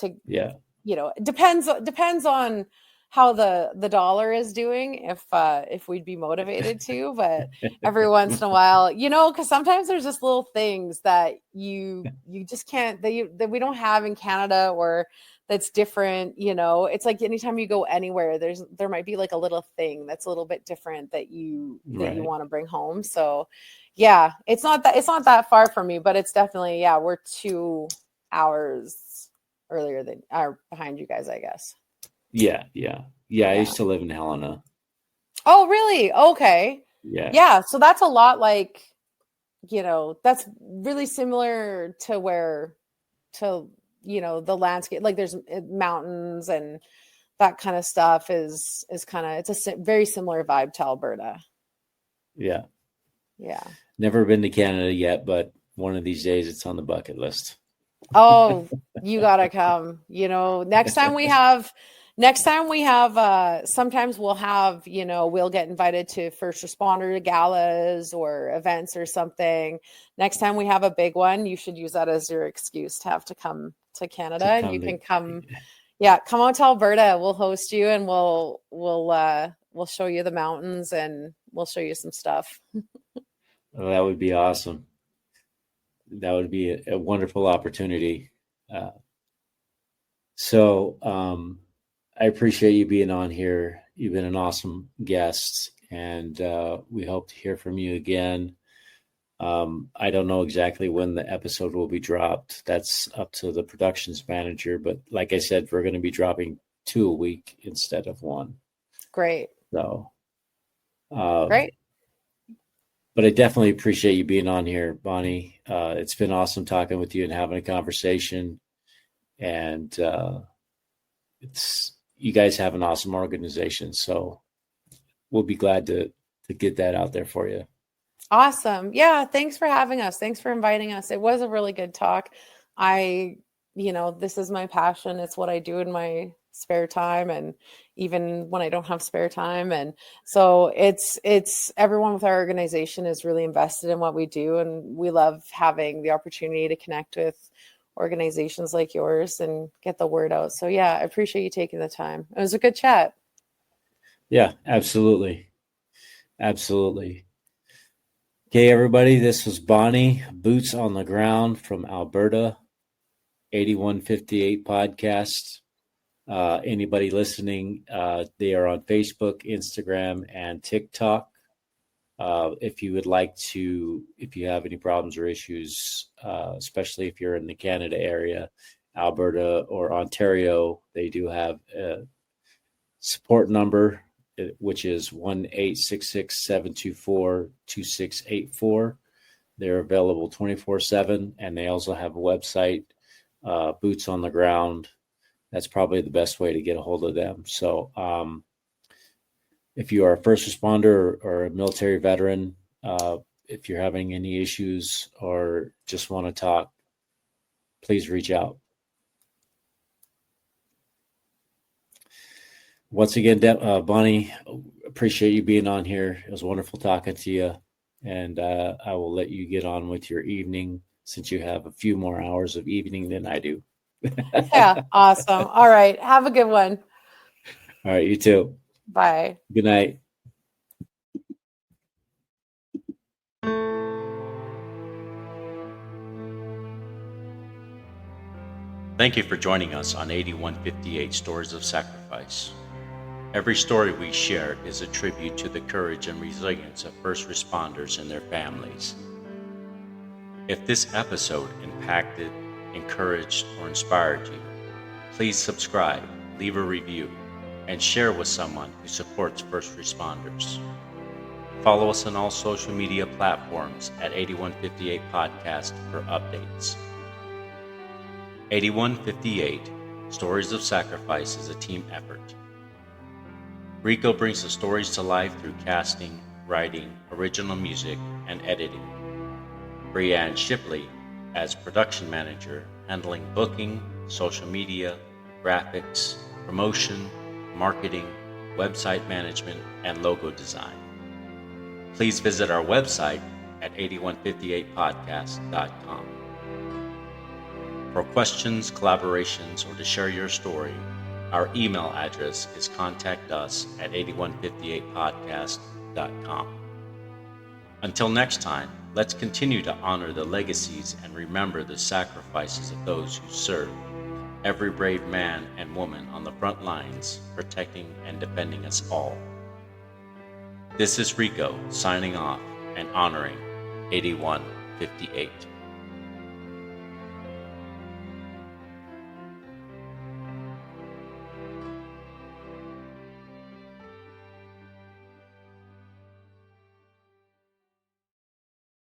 it depends on how the dollar is doing, if we'd be motivated to, but every once in a while, because sometimes there's just little things that you just can't, that we don't have in Canada, or that's different. It's like anytime you go anywhere, there might be like a little thing that's a little bit different that you want to bring home. So yeah, it's not that far from me, but it's definitely, we're 2 hours earlier than are behind you guys, I guess. Yeah. I used to live in Helena. Oh, really? Okay. Yeah. So that's a lot like, that's really similar to the landscape, like there's mountains and that kind of stuff is kind of, it's a very similar vibe to Alberta. Yeah. Yeah. Never been to Canada yet, but one of these days it's on the bucket list. Oh, you gotta come. Next time we have, sometimes we'll have, we'll get invited to first responder galas or events or something. Next time we have a big one, you should use that as your excuse to have to come to Canada, and you can come. Yeah, come out to Alberta. We'll host you, and we'll show you the mountains, and we'll show you some stuff. Well, that would be awesome. That would be a wonderful opportunity. I appreciate you being on here. You've been an awesome guest, and we hope to hear from you again. I don't know exactly when the episode will be dropped. That's up to the productions manager. But like I said, we're going to be dropping 2 a week instead of 1. Great. So, great. But I definitely appreciate you being on here, Bonnie. It's been awesome talking with you and having a conversation. And you guys have an awesome organization. So we'll be glad to get that out there for you. Awesome. Yeah. Thanks for having us. Thanks for inviting us. It was a really good talk. This is my passion. It's what I do in my spare time, and even when I don't have spare time. And so it's everyone with our organization is really invested in what we do. And we love having the opportunity to connect with organizations like yours and get the word out. So yeah, I appreciate you taking the time. It was a good chat. Yeah, absolutely. Absolutely. Okay, everybody, this was Bonnie, Boots on the Ground from Alberta, 8158 podcast. Anybody listening, they are on Facebook, Instagram, and TikTok. If you have any problems or issues, especially if you're in the Canada area, Alberta or Ontario, they do have a support number, which is 1-866-724-2684. They're available 24/7, and they also have a website, Boots on the Ground. That's probably the best way to get a hold of them. So if you are a first responder or a military veteran, if you're having any issues or just want to talk, please reach out. Once again, Bonnie, appreciate you being on here. It was wonderful talking to you. And I will let you get on with your evening since you have a few more hours of evening than I do. Yeah, awesome. All right. Have a good one. All right, you too. Bye. Good night. Thank you for joining us on 8158 Stories of Sacrifice. Every story we share is a tribute to the courage and resilience of first responders and their families. If this episode impacted, encouraged, or inspired you, please subscribe, leave a review, and share with someone who supports first responders. Follow us on all social media platforms at 8158 Podcast for updates. 8158 Stories of Sacrifice is a team effort. Rico brings the stories to life through casting, writing, original music, and editing. Brianne Shipley as production manager, handling booking, social media, graphics, promotion, marketing, website management, and logo design. Please visit our website at 8158podcast.com. For questions, collaborations, or to share your story, our email address is contactus@8158podcast.com. Until next time, let's continue to honor the legacies and remember the sacrifices of those who serve, every brave man and woman on the front lines, protecting and defending us all. This is Rico signing off and honoring 8158.